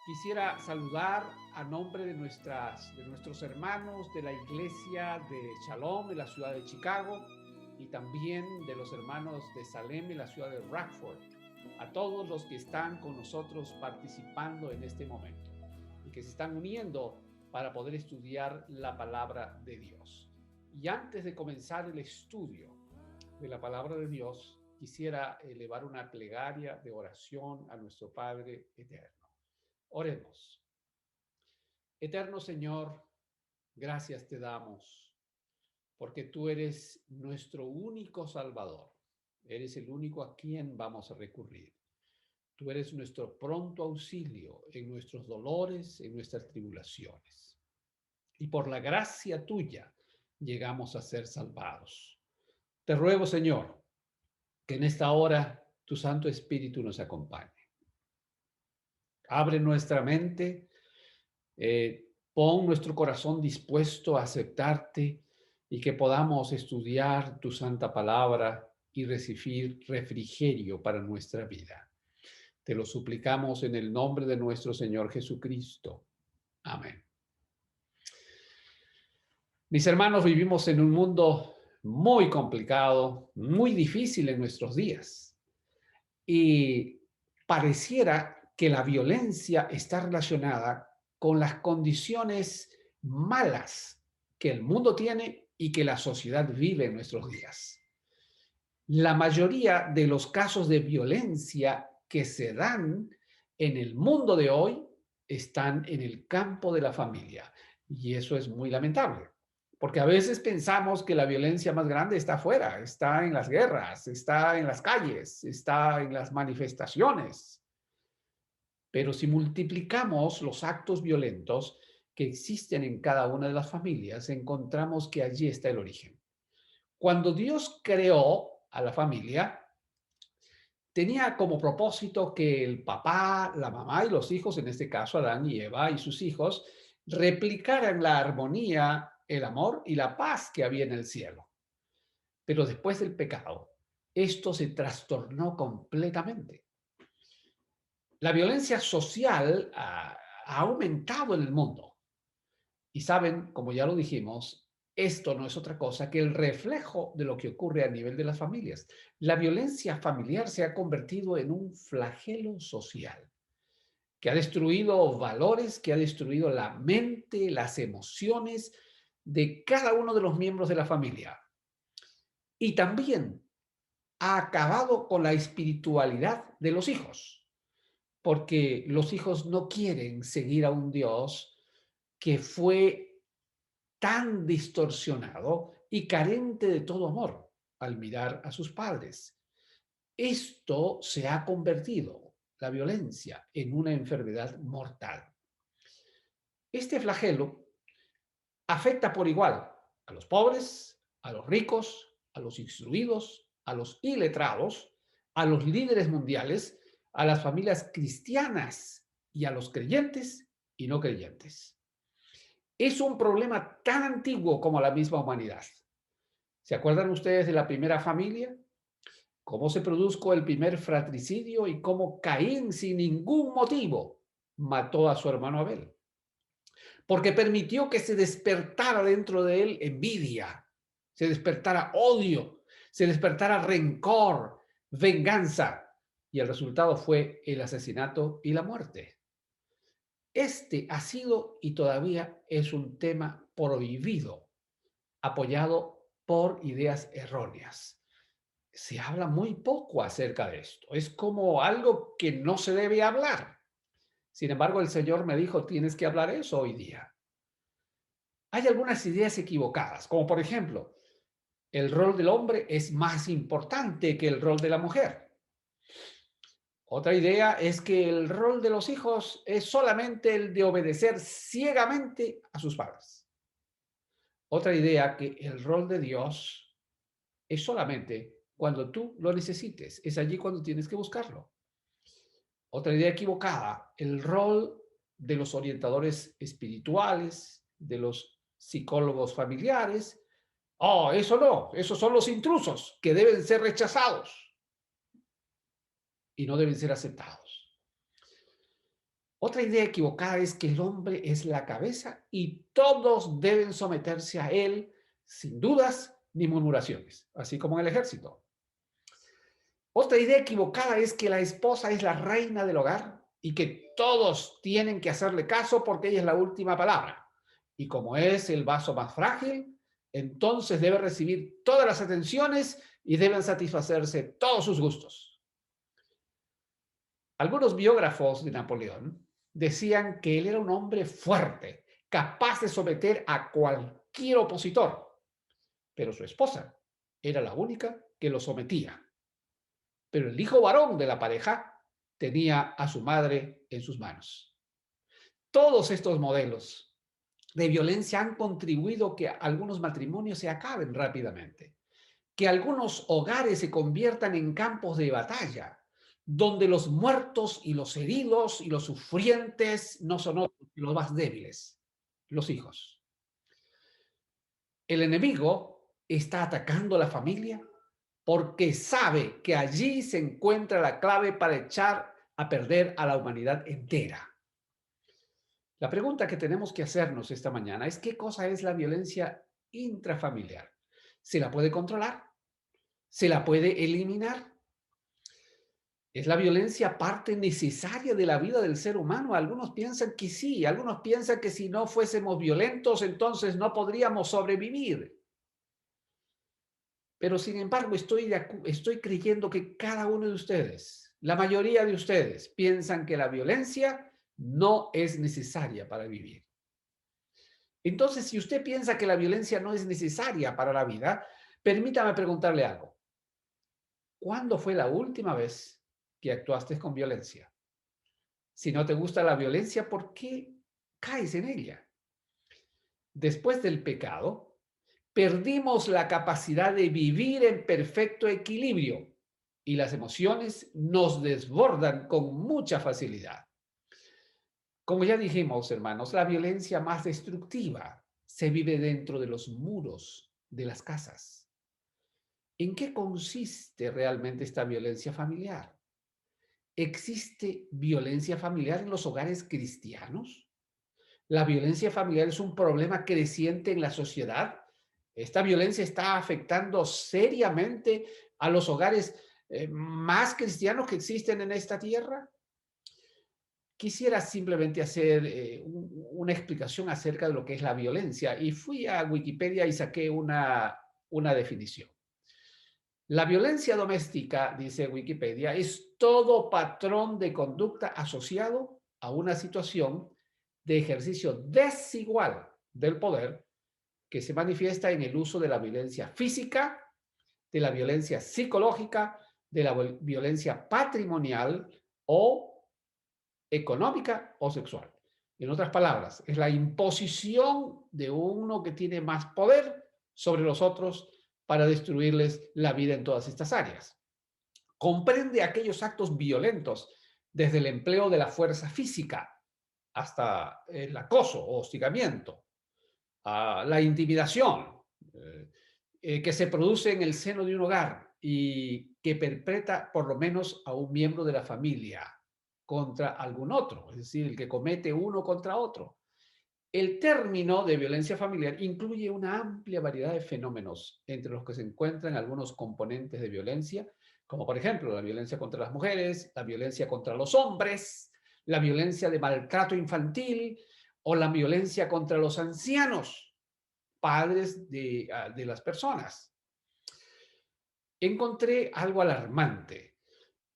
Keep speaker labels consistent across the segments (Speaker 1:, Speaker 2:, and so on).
Speaker 1: Quisiera saludar a nombre de nuestros hermanos de la iglesia de Shalom en la ciudad de Chicago y también de los hermanos de Salem en la ciudad de Rockford, a todos los que están con nosotros participando en este momento y que se están uniendo para poder estudiar la palabra de Dios. Y antes de comenzar el estudio de la palabra de Dios, quisiera elevar una plegaria de oración a nuestro Padre eterno. Oremos. Eterno Señor, gracias te damos porque tú eres nuestro único Salvador. Eres el único a quien vamos a recurrir. Tú eres nuestro pronto auxilio en nuestros dolores, en nuestras tribulaciones. Y por la gracia tuya llegamos a ser salvados. Te ruego, Señor, que en esta hora tu Santo Espíritu nos acompañe. Abre nuestra mente, pon nuestro corazón dispuesto a aceptarte y que podamos estudiar tu santa palabra y recibir refrigerio para nuestra vida. Te lo suplicamos en el nombre de nuestro Señor Jesucristo. Amén. Mis hermanos, vivimos en un mundo muy complicado, muy difícil en nuestros días. Y pareciera que la violencia está relacionada con las condiciones malas que el mundo tiene y que la sociedad vive en nuestros días. La mayoría de los casos de violencia que se dan en el mundo de hoy están en el campo de la familia. Y eso es muy lamentable, porque a veces pensamos que la violencia más grande está afuera, está en las guerras, está en las calles, está en las manifestaciones. Pero si multiplicamos los actos violentos que existen en cada una de las familias, encontramos que allí está el origen. Cuando Dios creó a la familia, tenía como propósito que el papá, la mamá y los hijos, en este caso Adán y Eva y sus hijos, replicaran la armonía, el amor y la paz que había en el cielo. Pero después del pecado, esto se trastornó completamente. La violencia social ha aumentado en el mundo. Y saben, como ya lo dijimos, esto no es otra cosa que el reflejo de lo que ocurre a nivel de las familias. La violencia familiar se ha convertido en un flagelo social que ha destruido valores, que ha destruido la mente, las emociones de cada uno de los miembros de la familia. Y también ha acabado con la espiritualidad de los hijos, porque los hijos no quieren seguir a un Dios que fue tan distorsionado y carente de todo amor al mirar a sus padres. Esto se ha convertido, la violencia, en una enfermedad mortal. Este flagelo afecta por igual a los pobres, a los ricos, a los instruidos, a los iletrados, a los líderes mundiales, a las familias cristianas y a los creyentes y no creyentes. Es un problema tan antiguo como la misma humanidad. ¿Se acuerdan ustedes de la primera familia? ¿Cómo se produjo el primer fratricidio y cómo Caín, sin ningún motivo, mató a su hermano Abel? Porque permitió que se despertara dentro de él envidia, se despertara odio, se despertara rencor, venganza, y el resultado fue el asesinato y la muerte. Este ha sido y todavía es un tema prohibido, apoyado por ideas erróneas. Se habla muy poco acerca de esto. Es como algo que no se debe hablar. Sin embargo, el Señor me dijo, tienes que hablar eso hoy día. Hay algunas ideas equivocadas, como por ejemplo, el rol del hombre es más importante que el rol de la mujer. Otra idea es que el rol de los hijos es solamente el de obedecer ciegamente a sus padres. Otra idea que el rol de Dios es solamente cuando tú lo necesites, es allí cuando tienes que buscarlo. Otra idea equivocada, el rol de los orientadores espirituales, de los psicólogos familiares. Oh, eso no, esos son los intrusos que deben ser rechazados y no deben ser aceptados. Otra idea equivocada es que el hombre es la cabeza y todos deben someterse a él sin dudas ni murmuraciones, así como en el ejército. Otra idea equivocada es que la esposa es la reina del hogar y que todos tienen que hacerle caso porque ella es la última palabra. Y como es el vaso más frágil, entonces debe recibir todas las atenciones y deben satisfacerse todos sus gustos. Algunos biógrafos de Napoleón decían que él era un hombre fuerte, capaz de someter a cualquier opositor, pero su esposa era la única que lo sometía. Pero el hijo varón de la pareja tenía a su madre en sus manos. Todos estos modelos de violencia han contribuido a que algunos matrimonios se acaben rápidamente, que algunos hogares se conviertan en campos de batalla, donde los muertos y los heridos y los sufrientes no son otros que los más débiles, los hijos. El enemigo está atacando a la familia porque sabe que allí se encuentra la clave para echar a perder a la humanidad entera. La pregunta que tenemos que hacernos esta mañana es: ¿qué cosa es la violencia intrafamiliar? ¿Se la puede controlar? ¿Se la puede eliminar? ¿Es la violencia parte necesaria de la vida del ser humano? Algunos piensan que sí, algunos piensan que si no fuésemos violentos, entonces no podríamos sobrevivir. Pero sin embargo, estoy creyendo que cada uno de ustedes, la mayoría de ustedes, piensan que la violencia no es necesaria para vivir. Entonces, si usted piensa que la violencia no es necesaria para la vida, permítame preguntarle algo. ¿Cuándo fue la última vez que actuaste con violencia? Si no te gusta la violencia, ¿por qué caes en ella? Después del pecado, perdimos la capacidad de vivir en perfecto equilibrio y las emociones nos desbordan con mucha facilidad. Como ya dijimos, hermanos, la violencia más destructiva se vive dentro de los muros de las casas. ¿En qué consiste realmente esta violencia familiar? ¿Existe violencia familiar en los hogares cristianos? ¿La violencia familiar es un problema creciente en la sociedad? ¿Esta violencia está afectando seriamente a los hogares más cristianos que existen en esta tierra? Quisiera simplemente hacer una explicación acerca de lo que es la violencia y fui a Wikipedia y saqué una definición. La violencia doméstica, dice Wikipedia, es todo patrón de conducta asociado a una situación de ejercicio desigual del poder que se manifiesta en el uso de la violencia física, de la violencia psicológica, de la violencia patrimonial o económica o sexual. En otras palabras, es la imposición de uno que tiene más poder sobre los otros para destruirles la vida en todas estas áreas. Comprende aquellos actos violentos, desde el empleo de la fuerza física hasta el acoso o hostigamiento, a la intimidación que se produce en el seno de un hogar y que perpetra por lo menos a un miembro de la familia contra algún otro, es decir, el que comete uno contra otro. El término de violencia familiar incluye una amplia variedad de fenómenos, entre los que se encuentran algunos componentes de violencia, como por ejemplo la violencia contra las mujeres, la violencia contra los hombres, la violencia de maltrato infantil o la violencia contra los ancianos, padres de las personas. Encontré algo alarmante.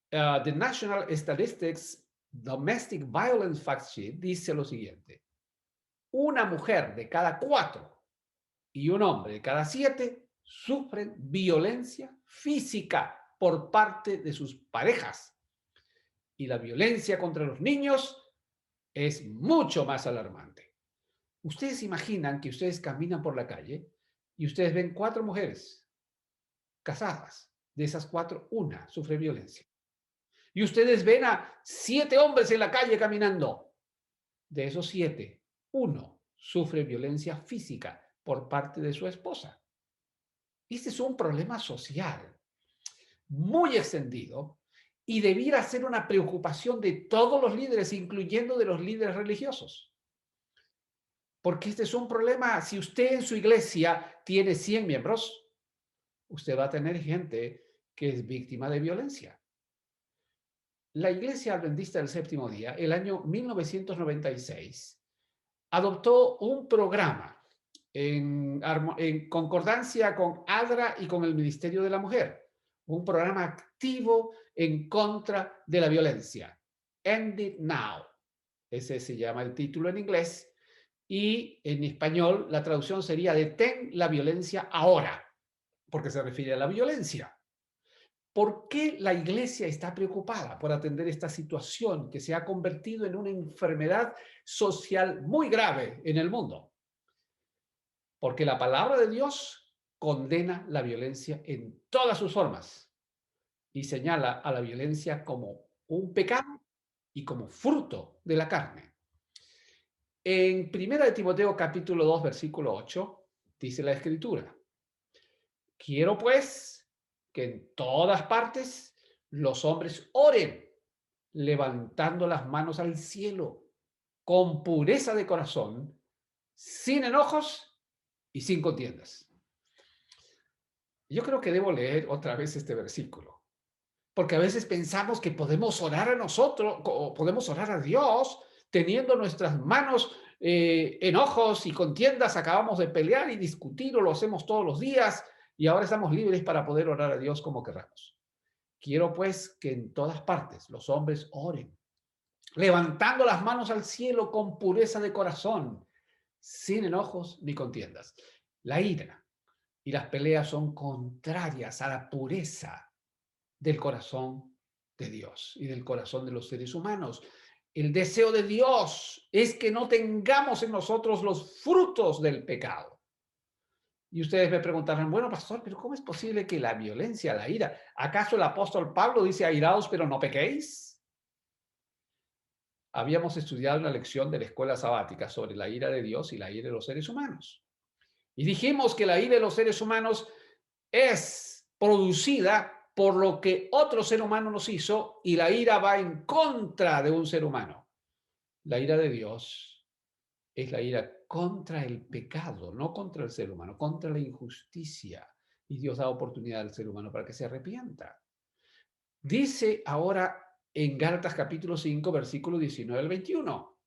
Speaker 1: The National Statistics Domestic Violence Fact Sheet dice lo siguiente: una mujer de cada 4 y un hombre de cada 7 sufren violencia física por parte de sus parejas. Y la violencia contra los niños es mucho más alarmante. Ustedes imaginan que ustedes caminan por la calle y ustedes ven 4 mujeres casadas. De esas 4, una sufre violencia. Y ustedes ven a 7 hombres en la calle caminando. De esos 7, uno sufre violencia física por parte de su esposa. Este es un problema social muy extendido y debiera ser una preocupación de todos los líderes, incluyendo de los líderes religiosos. Porque este es un problema. Si usted en su iglesia tiene 100 miembros, usted va a tener gente que es víctima de violencia. La Iglesia Adventista del Séptimo Día, el año 1996, adoptó un programa en concordancia con ADRA y con el Ministerio de la Mujer, un programa activo en contra de la violencia. End It Now. Ese se llama el título en inglés. Y en español la traducción sería Detén la violencia ahora, porque se refiere a la violencia. ¿Por qué la iglesia está preocupada por atender esta situación que se ha convertido en una enfermedad social muy grave en el mundo? Porque la palabra de Dios condena la violencia en todas sus formas y señala a la violencia como un pecado y como fruto de la carne. En 1 capítulo 2, versículo 8, dice la Escritura: quiero pues que en todas partes los hombres oren, levantando las manos al cielo, con pureza de corazón, sin enojos y sin contiendas. Yo creo que debo leer otra vez este versículo, porque a veces pensamos que podemos orar a nosotros, o podemos orar a Dios, teniendo nuestras manos enojos y contiendas. Acabamos de pelear y discutir, o lo hacemos todos los días, y ahora estamos libres para poder orar a Dios como querramos. Quiero pues que en todas partes los hombres oren, levantando las manos al cielo con pureza de corazón, sin enojos ni contiendas. La ira y las peleas son contrarias a la pureza del corazón de Dios y del corazón de los seres humanos. El deseo de Dios es que no tengamos en nosotros los frutos del pecado. Y ustedes me preguntarán, bueno, pastor, pero ¿cómo es posible que la violencia, la ira, acaso el apóstol Pablo dice airaos, pero no pequéis? Habíamos estudiado una lección de la escuela sabática sobre la ira de Dios y la ira de los seres humanos. Y dijimos que la ira de los seres humanos es producida por lo que otro ser humano nos hizo, y la ira va en contra de un ser humano. La ira de Dios es la ira contra el pecado, no contra el ser humano, contra la injusticia. Y Dios da oportunidad al ser humano para que se arrepienta. Dice ahora en Gálatas capítulo 5, versículo 19 al 21.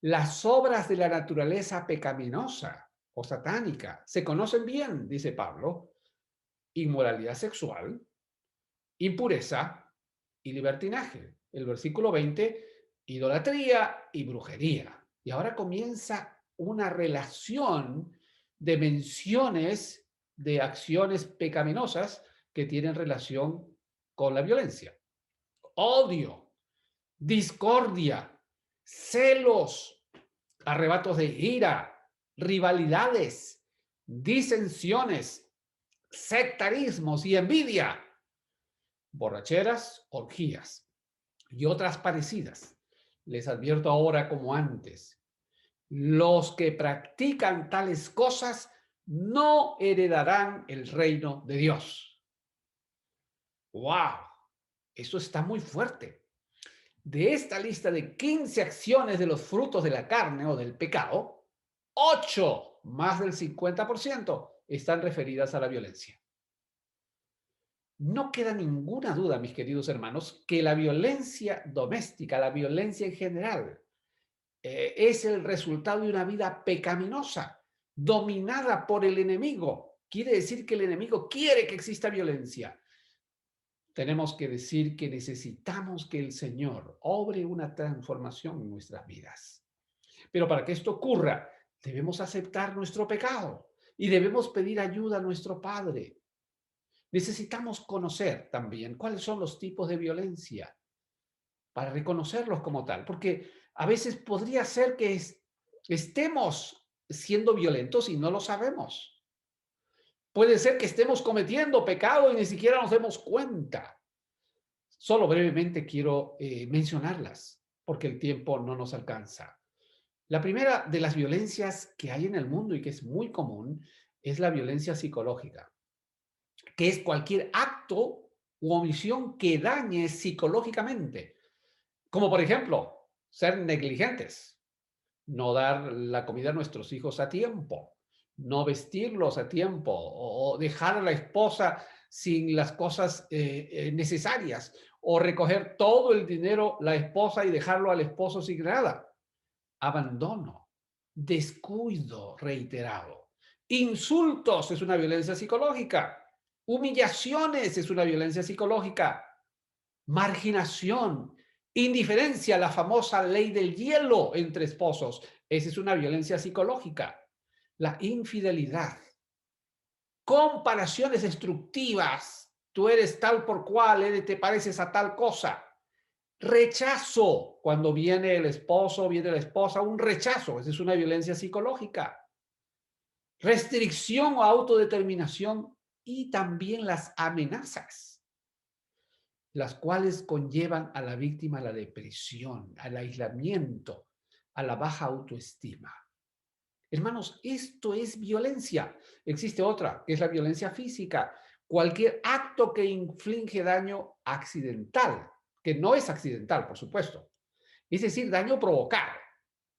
Speaker 1: Las obras de la naturaleza pecaminosa o satánica se conocen bien, dice Pablo: inmoralidad sexual, impureza y libertinaje. El versículo 20, idolatría y brujería. Y ahora comienza una relación de menciones de acciones pecaminosas que tienen relación con la violencia. Odio, discordia, celos, arrebatos de ira, rivalidades, disensiones, sectarismos y envidia, borracheras, orgías y otras parecidas. Les advierto ahora como antes: los que practican tales cosas no heredarán el reino de Dios. ¡Wow! Eso está muy fuerte. De esta lista de 15 acciones de los frutos de la carne o del pecado, 8, más del 50%, están referidas a la violencia. No queda ninguna duda, mis queridos hermanos, que la violencia doméstica, la violencia en general, es el resultado de una vida pecaminosa, dominada por el enemigo. Quiere decir que el enemigo quiere que exista violencia. Tenemos que decir que necesitamos que el Señor obre una transformación en nuestras vidas. Pero para que esto ocurra, debemos aceptar nuestro pecado y debemos pedir ayuda a nuestro Padre. Necesitamos conocer también cuáles son los tipos de violencia para reconocerlos como tal, porque a veces podría ser que estemos siendo violentos y no lo sabemos. Puede ser que estemos cometiendo pecado y ni siquiera nos demos cuenta. Solo brevemente quiero mencionarlas, porque el tiempo no nos alcanza. La primera de las violencias que hay en el mundo y que es muy común es la violencia psicológica, que es cualquier acto u omisión que dañe psicológicamente, como por ejemplo, ser negligentes, no dar la comida a nuestros hijos a tiempo, no vestirlos a tiempo o dejar a la esposa sin las cosas necesarias o recoger todo el dinero la esposa y dejarlo al esposo sin nada. Abandono, descuido reiterado. Insultos es una violencia psicológica. Humillaciones es una violencia psicológica. Marginación, indiferencia, la famosa ley del hielo entre esposos. Esa es una violencia psicológica. La infidelidad, comparaciones destructivas. Tú eres tal por cual, te pareces a tal cosa. Rechazo, cuando viene el esposo, viene la esposa, un rechazo, esa es una violencia psicológica. Restricción o autodeterminación y también las amenazas, las cuales conllevan a la víctima a la depresión, al aislamiento, a la baja autoestima. Hermanos, esto es violencia. Existe otra, que es la violencia física. Cualquier acto que inflige daño accidental, que no es accidental, por supuesto. Es decir, daño provocado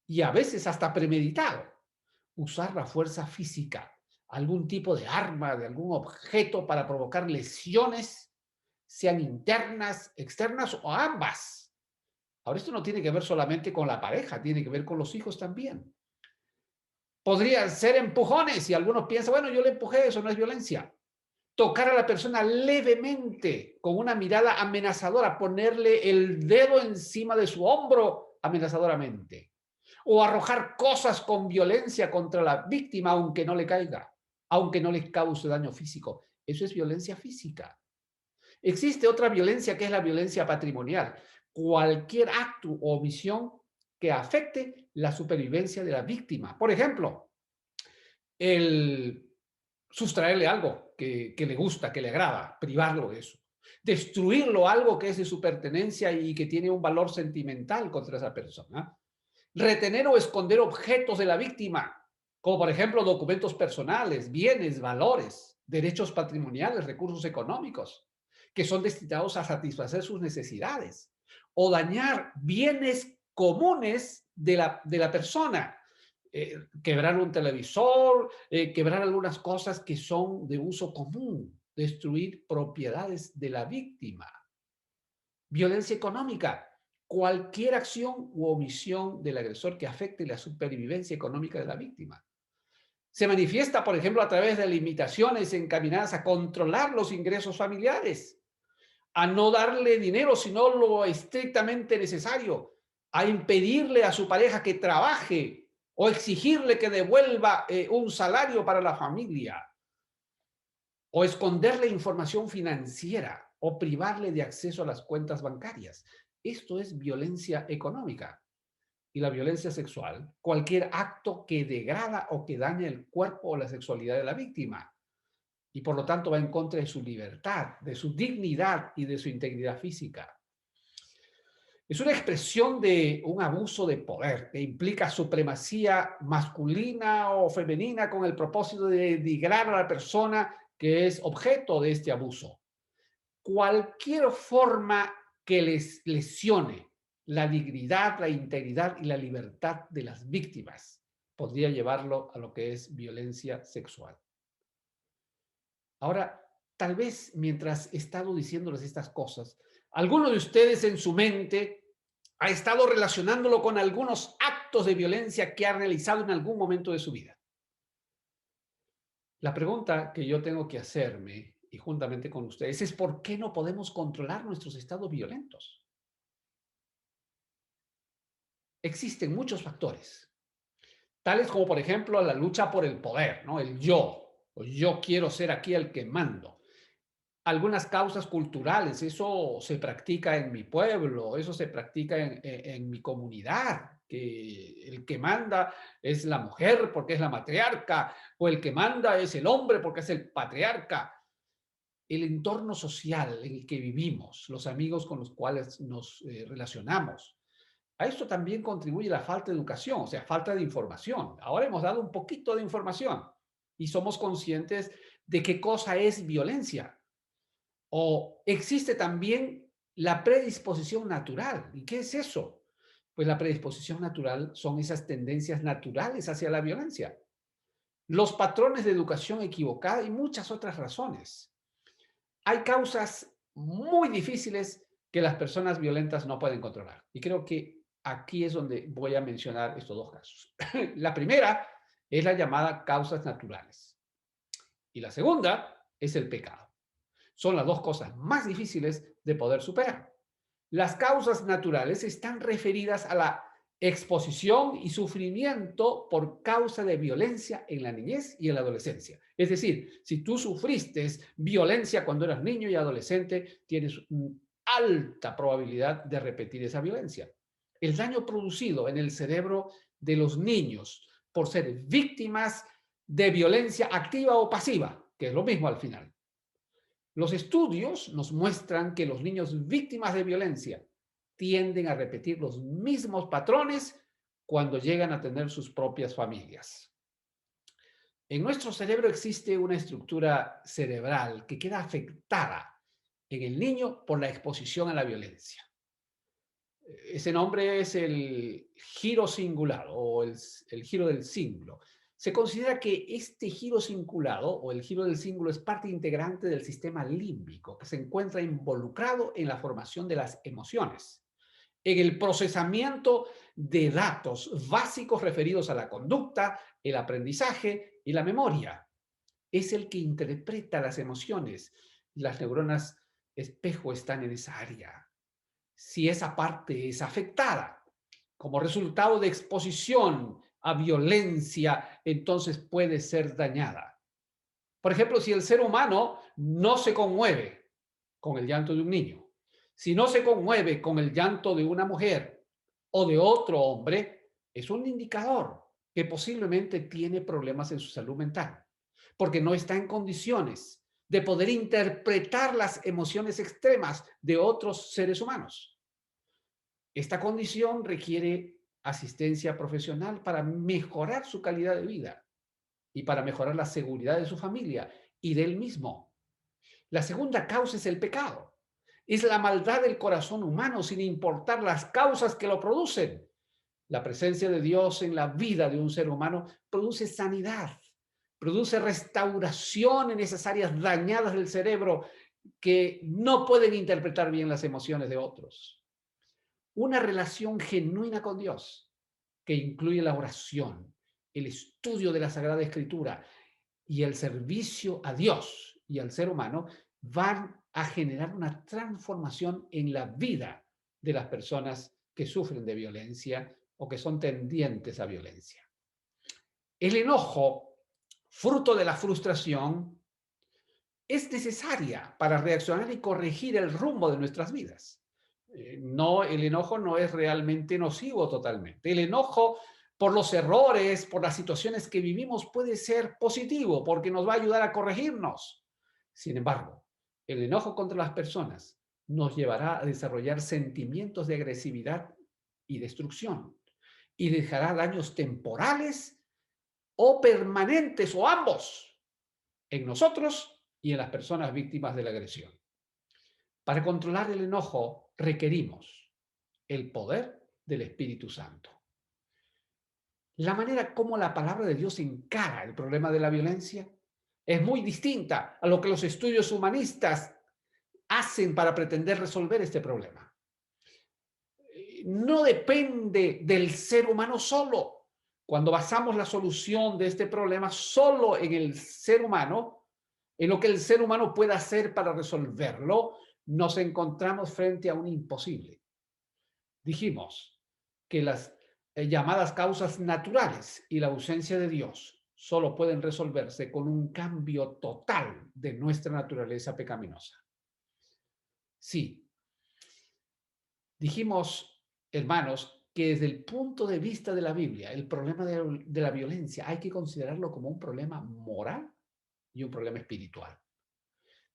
Speaker 1: y a veces hasta premeditado. Usar la fuerza física, algún tipo de arma, de algún objeto para provocar lesiones, sean internas, externas o ambas. Ahora, esto no tiene que ver solamente con la pareja, tiene que ver con los hijos también. Podrían ser empujones y algunos piensan, bueno, yo le empujé, eso no es violencia. Tocar a la persona levemente, con una mirada amenazadora, ponerle el dedo encima de su hombro amenazadoramente. O arrojar cosas con violencia contra la víctima, aunque no le caiga, aunque no le cause daño físico. Eso es violencia física. Existe otra violencia que es la violencia patrimonial. Cualquier acto o omisión que afecte la supervivencia de la víctima. Por ejemplo, el sustraerle algo que le gusta, que le agrada, privarlo de eso. Destruirlo algo que es de su pertenencia y que tiene un valor sentimental contra esa persona. Retener o esconder objetos de la víctima, como por ejemplo documentos personales, bienes, valores, derechos patrimoniales, recursos económicos, que son destinados a satisfacer sus necesidades. O dañar bienes comunes de la persona, quebrar un televisor, quebrar algunas cosas que son de uso común, destruir propiedades de la víctima. Violencia económica, cualquier acción u omisión del agresor que afecte la supervivencia económica de la víctima. Se manifiesta, por ejemplo, a través de limitaciones encaminadas a controlar los ingresos familiares, a no darle dinero sino lo estrictamente necesario, a impedirle a su pareja que trabaje o exigirle que devuelva un salario para la familia, o esconderle información financiera o privarle de acceso a las cuentas bancarias. Esto es violencia económica. Y la violencia sexual, cualquier acto que degrada o que daña el cuerpo o la sexualidad de la víctima y por lo tanto va en contra de su libertad, de su dignidad y de su integridad física. Es una expresión de un abuso de poder que implica supremacía masculina o femenina con el propósito de denigrar a la persona que es objeto de este abuso. Cualquier forma que les lesione la dignidad, la integridad y la libertad de las víctimas podría llevarlo a lo que es violencia sexual. Ahora, tal vez mientras he estado diciéndoles estas cosas, alguno de ustedes en su mente ha estado relacionándolo con algunos actos de violencia que ha realizado en algún momento de su vida. La pregunta que yo tengo que hacerme, y juntamente con ustedes, es ¿por qué no podemos controlar nuestros estados violentos? Existen muchos factores, tales como, por ejemplo, la lucha por el poder, ¿no? El yo, o yo quiero ser aquí el que mando. Algunas causas culturales, eso se practica en mi pueblo, eso se practica en mi comunidad, que el que manda es la mujer porque es la matriarca, o el que manda es el hombre porque es el patriarca. El entorno social en el que vivimos, los amigos con los cuales nos relacionamos. A esto también contribuye la falta de educación, o sea, falta de información. Ahora hemos dado un poquito de información y somos conscientes de qué cosa es violencia. O existe también la predisposición natural. ¿Y qué es eso? Pues la predisposición natural son esas tendencias naturales hacia la violencia, los patrones de educación equivocada y muchas otras razones. Hay causas muy difíciles que las personas violentas no pueden controlar. Y creo que aquí es donde voy a mencionar estos dos casos. La primera es la llamada causas naturales y la segunda es el pecado. Son las dos cosas más difíciles de poder superar. Las causas naturales están referidas a la exposición y sufrimiento por causa de violencia en la niñez y en la adolescencia. Es decir, si tú sufriste violencia cuando eras niño y adolescente, tienes una alta probabilidad de repetir esa violencia. El daño producido en el cerebro de los niños por ser víctimas de violencia activa o pasiva, que es lo mismo al final. Los estudios nos muestran que los niños víctimas de violencia tienden a repetir los mismos patrones cuando llegan a tener sus propias familias. En nuestro cerebro existe una estructura cerebral que queda afectada en el niño por la exposición a la violencia. Ese nombre es el giro cingulado o el giro del cíngulo. Se considera que este giro cingulado o el giro del cíngulo es parte integrante del sistema límbico que se encuentra involucrado en la formación de las emociones, en el procesamiento de datos básicos referidos a la conducta, el aprendizaje y la memoria. Es el que interpreta las emociones. Las neuronas espejo están en esa área. Si esa parte es afectada como resultado de exposición a violencia, entonces puede ser dañada. Por ejemplo, si el ser humano no se conmueve con el llanto de un niño, si no se conmueve con el llanto de una mujer o de otro hombre, es un indicador que posiblemente tiene problemas en su salud mental, porque no está en condiciones de poder interpretar las emociones extremas de otros seres humanos. Esta condición requiere asistencia profesional para mejorar su calidad de vida y para mejorar la seguridad de su familia y de él mismo. La segunda causa es el pecado. Es la maldad del corazón humano sin importar las causas que lo producen. La presencia de Dios en la vida de un ser humano produce sanidad, produce restauración en esas áreas dañadas del cerebro que no pueden interpretar bien las emociones de otros. Una relación genuina con Dios que incluye la oración, el estudio de la Sagrada Escritura y el servicio a Dios y al ser humano van a generar una transformación en la vida de las personas que sufren de violencia o que son tendientes a violencia. El enojo, fruto de la frustración, es necesaria para reaccionar y corregir el rumbo de nuestras vidas. No, el enojo no es realmente nocivo totalmente. El enojo por los errores, por las situaciones que vivimos puede ser positivo porque nos va a ayudar a corregirnos. Sin embargo, el enojo contra las personas nos llevará a desarrollar sentimientos de agresividad y destrucción y dejará daños temporales o permanentes o ambos en nosotros y en las personas víctimas de la agresión. Para controlar el enojo requerimos el poder del Espíritu Santo. La manera como la palabra de Dios encara el problema de la violencia es muy distinta a lo que los estudios humanistas hacen para pretender resolver este problema. No depende del ser humano solo. Cuando basamos la solución de este problema solo en el ser humano, en lo que el ser humano pueda hacer para resolverlo, nos encontramos frente a un imposible. Dijimos que las llamadas causas naturales y la ausencia de Dios solo pueden resolverse con un cambio total de nuestra naturaleza pecaminosa. Sí, dijimos, hermanos, que desde el punto de vista de la Biblia, el problema de la violencia hay que considerarlo como un problema moral y un problema espiritual.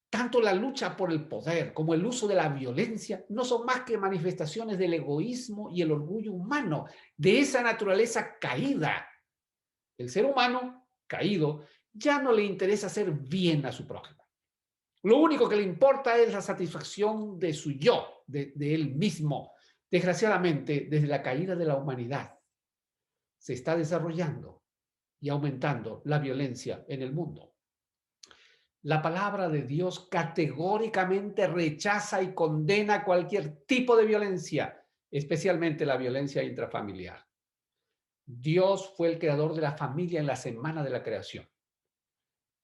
Speaker 1: Tanto la lucha por el poder como el uso de la violencia no son más que manifestaciones del egoísmo y el orgullo humano, de esa naturaleza caída. El ser humano caído ya no le interesa hacer bien a su prójimo. Lo único que le importa es la satisfacción de su yo, de él mismo. Desgraciadamente, desde la caída de la humanidad, se está desarrollando y aumentando la violencia en el mundo. La palabra de Dios categóricamente rechaza y condena cualquier tipo de violencia, especialmente la violencia intrafamiliar. Dios fue el creador de la familia en la semana de la creación.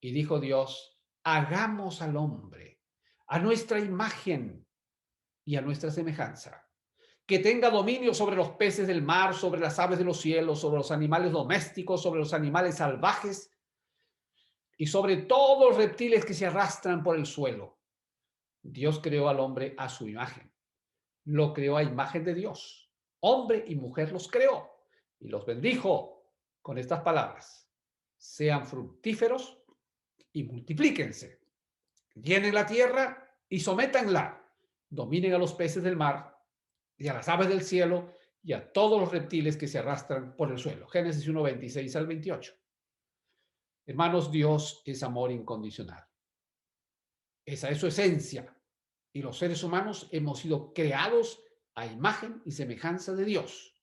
Speaker 1: Y dijo Dios, hagamos al hombre a nuestra imagen y a nuestra semejanza, que tenga dominio sobre los peces del mar, sobre las aves de los cielos, sobre los animales domésticos, sobre los animales salvajes y sobre todos los reptiles que se arrastran por el suelo. Dios creó al hombre a su imagen. Lo creó a imagen de Dios. Hombre y mujer los creó y los bendijo con estas palabras. Sean fructíferos y multiplíquense. Llenen la tierra y sométanla. Dominen a los peces del mar y a las aves del cielo y a todos los reptiles que se arrastran por el suelo. Génesis 1, 26 al 28. Hermanos, Dios es amor incondicional. Esa es su esencia. Y los seres humanos hemos sido creados a imagen y semejanza de Dios.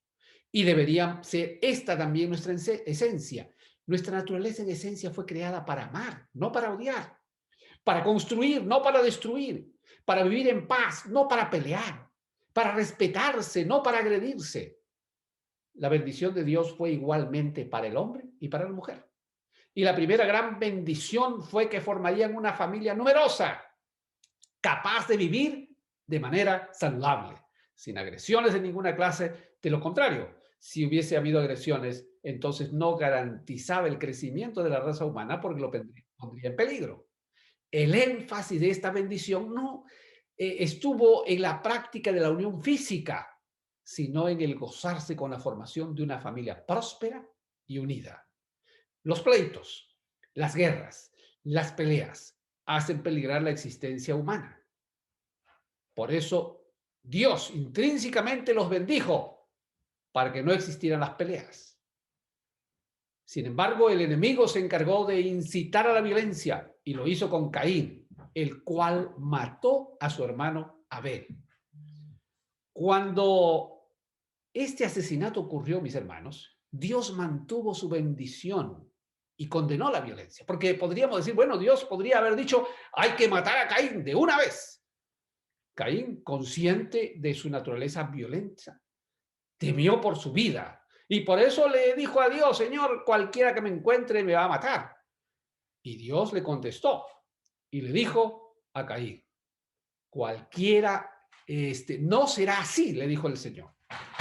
Speaker 1: Y debería ser esta también nuestra esencia. Nuestra naturaleza en esencia fue creada para amar, no para odiar, para construir, no para destruir, para vivir en paz, no para pelear, para respetarse, no para agredirse. La bendición de Dios fue igualmente para el hombre y para la mujer. Y la primera gran bendición fue que formarían una familia numerosa, capaz de vivir de manera saludable, sin agresiones de ninguna clase. De lo contrario, si hubiese habido agresiones, entonces no garantizaba el crecimiento de la raza humana porque lo pondría en peligro. El énfasis de esta bendición no estuvo en la práctica de la unión física, sino en el gozarse con la formación de una familia próspera y unida. Los pleitos, las guerras, las peleas hacen peligrar la existencia humana. Por eso Dios intrínsecamente los bendijo para que no existieran las peleas. Sin embargo, el enemigo se encargó de incitar a la violencia y lo hizo con Caín, el cual mató a su hermano Abel. Cuando este asesinato ocurrió, mis hermanos, Dios mantuvo su bendición y condenó la violencia. Porque podríamos decir, bueno, Dios podría haber dicho, hay que matar a Caín de una vez. Caín, consciente de su naturaleza violenta, temió por su vida. Y por eso le dijo a Dios, Señor, cualquiera que me encuentre me va a matar. Y Dios le contestó y le dijo a Caín, cualquiera, no será así, le dijo el Señor.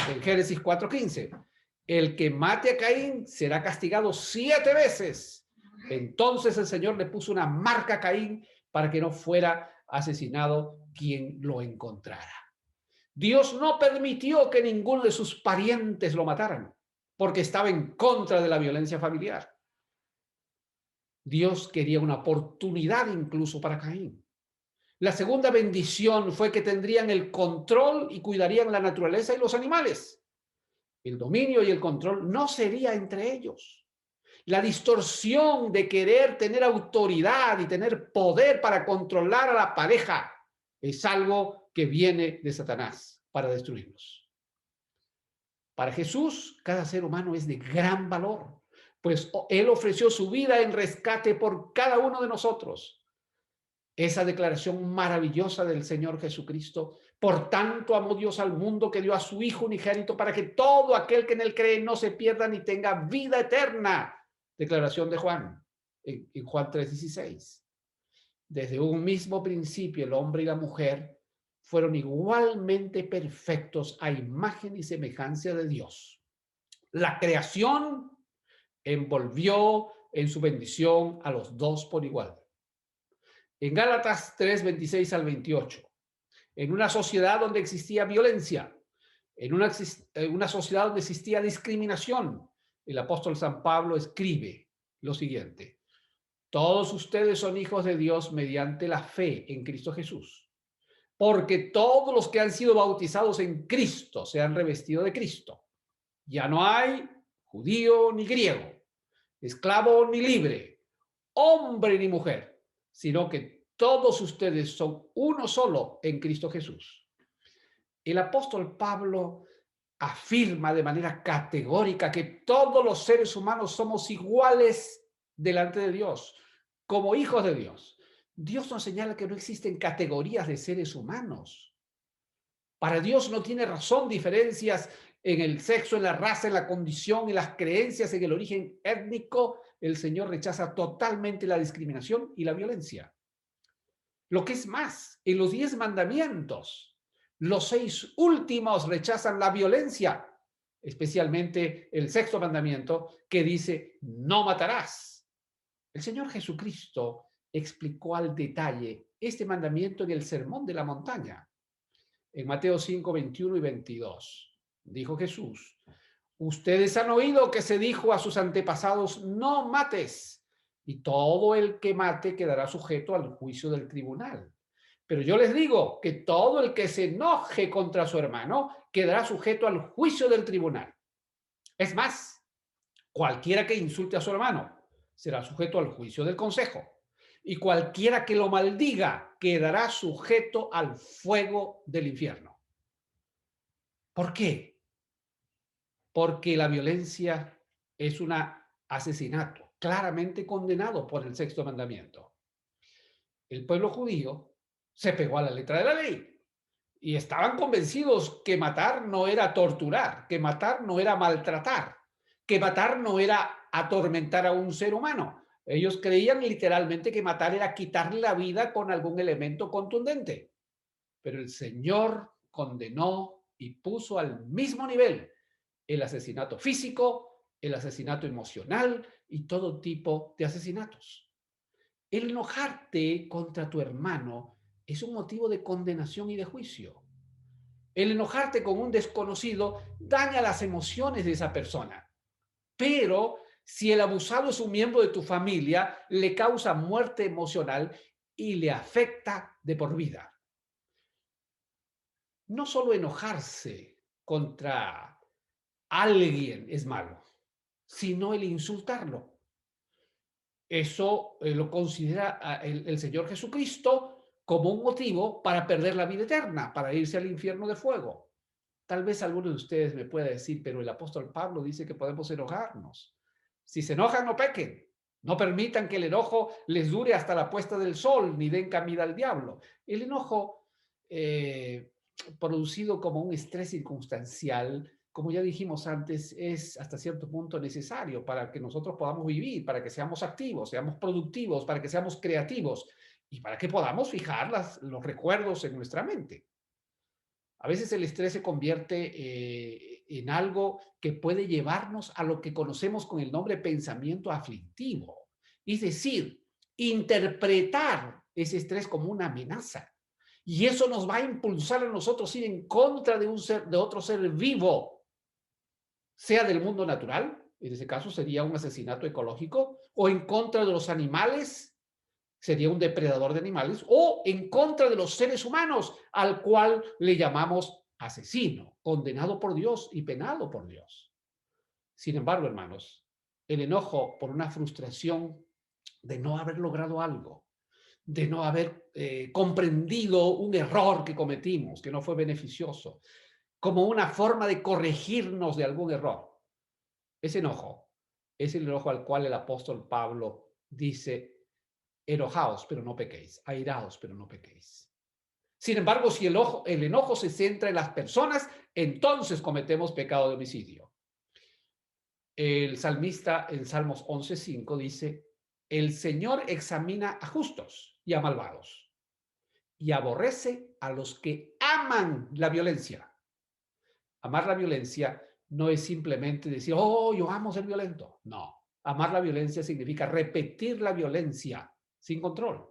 Speaker 1: En Génesis 4:15, el que mate a Caín será castigado 7 veces. Entonces el Señor le puso una marca a Caín para que no fuera asesinado quien lo encontrara. Dios no permitió que ninguno de sus parientes lo mataran, porque estaba en contra de la violencia familiar. Dios quería una oportunidad incluso para Caín. La segunda bendición fue que tendrían el control y cuidarían la naturaleza y los animales. El dominio y el control no sería entre ellos. La distorsión de querer tener autoridad y tener poder para controlar a la pareja es algo que viene de Satanás para destruirnos. Para Jesús, cada ser humano es de gran valor, pues Él ofreció su vida en rescate por cada uno de nosotros. Esa declaración maravillosa del Señor Jesucristo, por tanto amó Dios al mundo que dio a su Hijo unigénito para que todo aquel que en él cree no se pierda ni tenga vida eterna. Declaración de Juan, en Juan 3:16. Desde un mismo principio el hombre y la mujer fueron igualmente perfectos a imagen y semejanza de Dios. La creación envolvió en su bendición a los dos por igual. En Gálatas 3:26 al 28, en una sociedad donde existía violencia, en una sociedad donde existía discriminación, el apóstol San Pablo escribe lo siguiente: todos ustedes son hijos de Dios mediante la fe en Cristo Jesús, porque todos los que han sido bautizados en Cristo se han revestido de Cristo. Ya no hay judío ni griego, esclavo ni libre, hombre ni mujer, sino que todos ustedes son uno solo en Cristo Jesús. El apóstol Pablo afirma de manera categórica que todos los seres humanos somos iguales delante de Dios, como hijos de Dios. Dios nos señala que no existen categorías de seres humanos. Para Dios no tiene razón diferencias en el sexo, en la raza, en la condición, en las creencias, en el origen étnico. El Señor rechaza totalmente la discriminación y la violencia. Lo que es más, en los 10 mandamientos, los 6 últimos rechazan la violencia, especialmente el sexto mandamiento que dice, no matarás. El Señor Jesucristo explicó al detalle este mandamiento en el Sermón de la Montaña. En Mateo 5, 21 y 22, dijo Jesús, ustedes han oído que se dijo a sus antepasados, no mates, y todo el que mate quedará sujeto al juicio del tribunal. Pero yo les digo que todo el que se enoje contra su hermano quedará sujeto al juicio del tribunal. Es más, cualquiera que insulte a su hermano será sujeto al juicio del consejo. Y cualquiera que lo maldiga quedará sujeto al fuego del infierno. ¿Por qué? Porque la violencia es un asesinato claramente condenado por el sexto mandamiento. El pueblo judío se pegó a la letra de la ley y estaban convencidos que matar no era torturar, que matar no era maltratar, que matar no era atormentar a un ser humano. Ellos creían literalmente que matar era quitarle la vida con algún elemento contundente. Pero el Señor condenó y puso al mismo nivel el asesinato físico, el asesinato emocional y todo tipo de asesinatos. El enojarte contra tu hermano es un motivo de condenación y de juicio. El enojarte con un desconocido daña las emociones de esa persona. Pero si el abusado es un miembro de tu familia, le causa muerte emocional y le afecta de por vida. No solo enojarse contra alguien es malo, sino el insultarlo. Eso lo considera el Señor Jesucristo como un motivo para perder la vida eterna, para irse al infierno de fuego. Tal vez alguno de ustedes me pueda decir, pero el apóstol Pablo dice que podemos enojarnos. Si se enojan, no pequen. No permitan que el enojo les dure hasta la puesta del sol, ni den camino al diablo. El enojo producido como un estrés circunstancial, como ya dijimos antes, es hasta cierto punto necesario para que nosotros podamos vivir, para que seamos activos, seamos productivos, para que seamos creativos y para que podamos fijar los recuerdos en nuestra mente. A veces el estrés se convierte en algo que puede llevarnos a lo que conocemos con el nombre pensamiento aflictivo. Es decir, interpretar ese estrés como una amenaza. Y eso nos va a impulsar a nosotros ir en contra de otro ser vivo, sea del mundo natural, en ese caso sería un asesinato ecológico, o en contra de los animales, sería un depredador de animales, o en contra de los seres humanos, al cual le llamamos asesino, condenado por Dios y penado por Dios. Sin embargo, hermanos, el enojo por una frustración de no haber logrado algo, de no haber comprendido un error que cometimos, que no fue beneficioso, como una forma de corregirnos de algún error. Ese enojo es el enojo al cual el apóstol Pablo dice, enojaos, pero no pequéis, airaos, pero no pequéis. Sin embargo, si el enojo se centra en las personas, entonces cometemos pecado de homicidio. El salmista en Salmos 11:5 dice, el Señor examina a justos y a malvados y aborrece a los que aman la violencia. Amar la violencia no es simplemente decir, oh, yo amo ser violento. No, amar la violencia significa repetir la violencia sin control.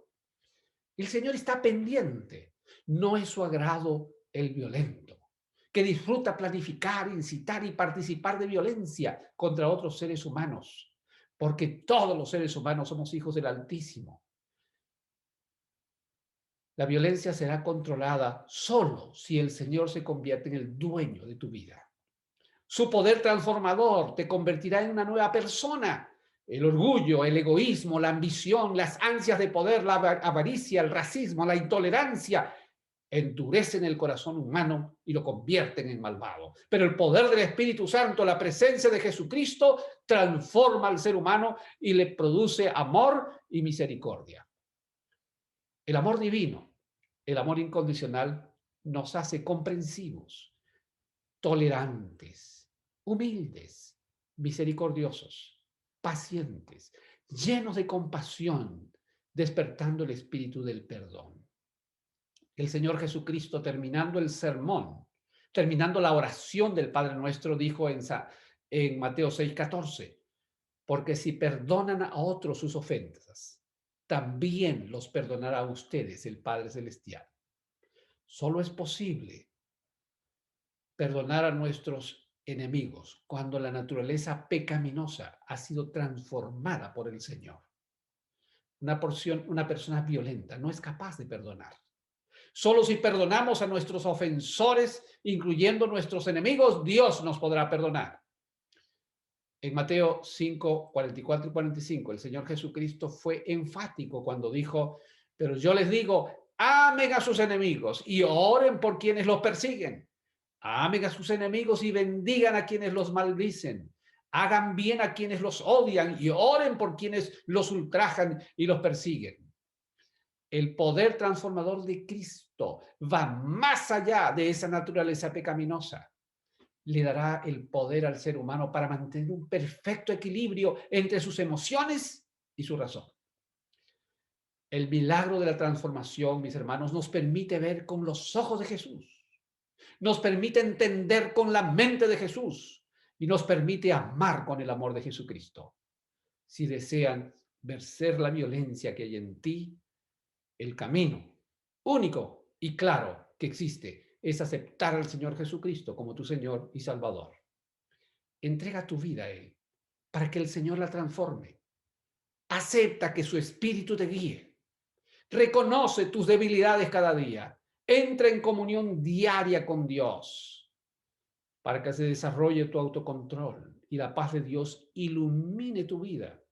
Speaker 1: El Señor está pendiente. No es su agrado el violento, que disfruta planificar, incitar y participar de violencia contra otros seres humanos, porque todos los seres humanos somos hijos del Altísimo. La violencia será controlada solo si el Señor se convierte en el dueño de tu vida. Su poder transformador te convertirá en una nueva persona El orgullo, el egoísmo, la ambición, las ansias de poder, la avaricia, el racismo, la intolerancia, endurecen el corazón humano y lo convierten en malvado. Pero el poder del Espíritu Santo, la presencia de Jesucristo, transforma al ser humano y le produce amor y misericordia. El amor divino, el amor incondicional, nos hace comprensivos, tolerantes, humildes, misericordiosos, pacientes, llenos de compasión, despertando el espíritu del perdón. El Señor Jesucristo, terminando el sermón, terminando la oración del Padre Nuestro, dijo en Mateo 6:14, porque si perdonan a otros sus ofensas, también los perdonará a ustedes el Padre Celestial. Solo es posible perdonar a nuestros enemigos cuando la naturaleza pecaminosa ha sido transformada por el Señor. Una persona violenta no es capaz de perdonar. Solo si perdonamos a nuestros ofensores, incluyendo nuestros enemigos, Dios nos podrá perdonar. En Mateo 5, 44 y 45, el Señor Jesucristo fue enfático cuando dijo, pero yo les digo, amen a sus enemigos y oren por quienes los persiguen. Amen a sus enemigos y bendigan a quienes los maldicen. Hagan bien a quienes los odian y oren por quienes los ultrajan y los persiguen. El poder transformador de Cristo va más allá de esa naturaleza pecaminosa. Le dará el poder al ser humano para mantener un perfecto equilibrio entre sus emociones y su razón. El milagro de la transformación, mis hermanos, nos permite ver con los ojos de Jesús, nos permite entender con la mente de Jesús y nos permite amar con el amor de Jesucristo. Si desean vencer la violencia que hay en ti, el camino único y claro que existe es aceptar al Señor Jesucristo como tu Señor y Salvador. Entrega tu vida a Él para que el Señor la transforme. Acepta que su Espíritu te guíe. Reconoce tus debilidades cada día. Entra en comunión diaria con Dios para que se desarrolle tu autocontrol y la paz de Dios ilumine tu vida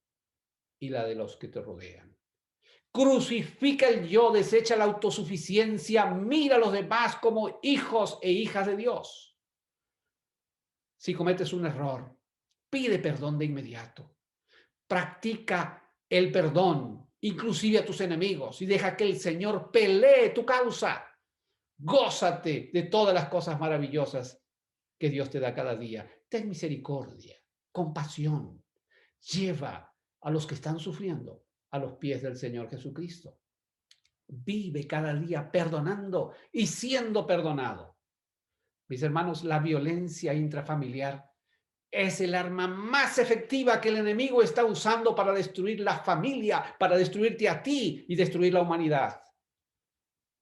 Speaker 1: y la de los que te rodean. Crucifica el yo, desecha la autosuficiencia, mira a los demás como hijos e hijas de Dios. Si cometes un error, pide perdón de inmediato. Practica el perdón, inclusive a tus enemigos, y deja que el Señor pelee tu causa. Gózate de todas las cosas maravillosas que Dios te da cada día. Ten misericordia, compasión. Lleva a los que están sufriendo a los pies del Señor Jesucristo. Vive cada día perdonando y siendo perdonado. Mis hermanos, la violencia intrafamiliar es el arma más efectiva que el enemigo está usando para destruir la familia, para destruirte a ti y destruir la humanidad.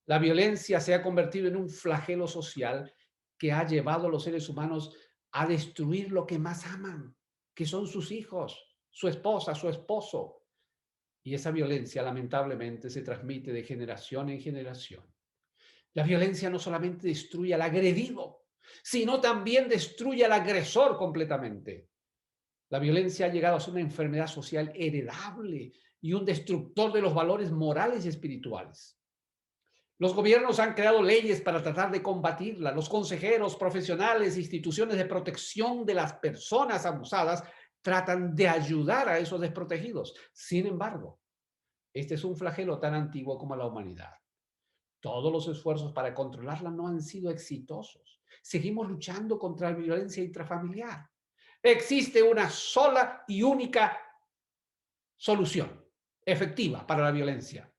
Speaker 1: La violencia se ha convertido en un flagelo social que ha llevado a los seres humanos a destruir lo que más aman, que son sus hijos, su esposa, su esposo. Y esa violencia, lamentablemente, se transmite de generación en generación. La violencia no solamente destruye al agredido, sino también destruye al agresor completamente. La violencia ha llegado a ser una enfermedad social heredable y un destructor de los valores morales y espirituales. Los gobiernos han creado leyes para tratar de combatirla. Los consejeros, profesionales, instituciones de protección de las personas abusadas tratan de ayudar a esos desprotegidos. Sin embargo, este es un flagelo tan antiguo como la humanidad. Todos los esfuerzos para controlarla no han sido exitosos. Seguimos luchando contra la violencia intrafamiliar. Existe una sola y única solución efectiva para la violencia.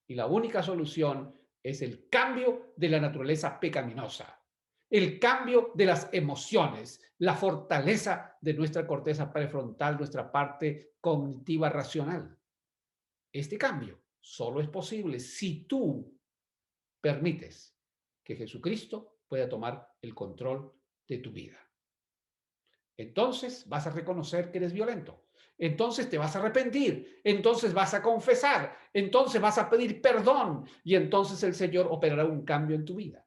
Speaker 1: Y la única solución es el cambio de la naturaleza pecaminosa, el cambio de las emociones, la fortaleza de nuestra corteza prefrontal, nuestra parte cognitiva racional. Este cambio solo es posible si tú permites que Jesucristo pueda tomar el control de tu vida. Entonces vas a reconocer que eres violento. Entonces te vas a arrepentir. Entonces vas a confesar. Entonces vas a pedir perdón. Y entonces el Señor operará un cambio en tu vida.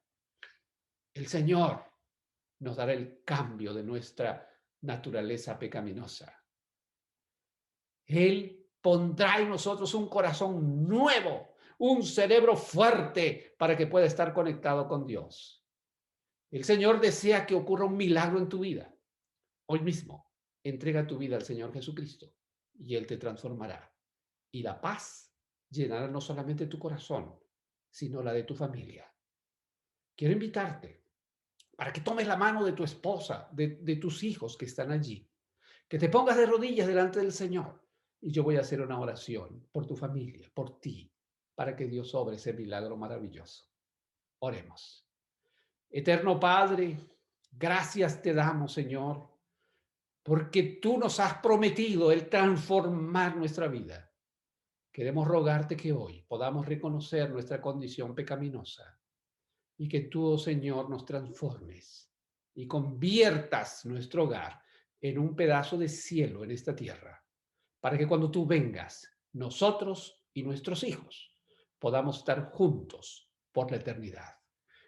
Speaker 1: El Señor nos dará el cambio de nuestra naturaleza pecaminosa. Él pondrá en nosotros un corazón nuevo, un cerebro fuerte para que pueda estar conectado con Dios. El Señor desea que ocurra un milagro en tu vida. Hoy mismo, entrega tu vida al Señor Jesucristo y Él te transformará. Y la paz llenará no solamente tu corazón, sino la de tu familia. Quiero invitarte para que tomes la mano de tu esposa, de tus hijos que están allí, que te pongas de rodillas delante del Señor y yo voy a hacer una oración por tu familia, por ti, para que Dios obre ese milagro maravilloso. Oremos. Eterno Padre, gracias te damos, Señor, porque tú nos has prometido el transformar nuestra vida. Queremos rogarte que hoy podamos reconocer nuestra condición pecaminosa y que tú, oh Señor, nos transformes y conviertas nuestro hogar en un pedazo de cielo en esta tierra, para que cuando tú vengas, nosotros y nuestros hijos podamos estar juntos por la eternidad.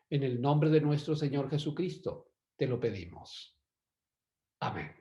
Speaker 1: En el nombre de nuestro Señor Jesucristo, te lo pedimos. Amén.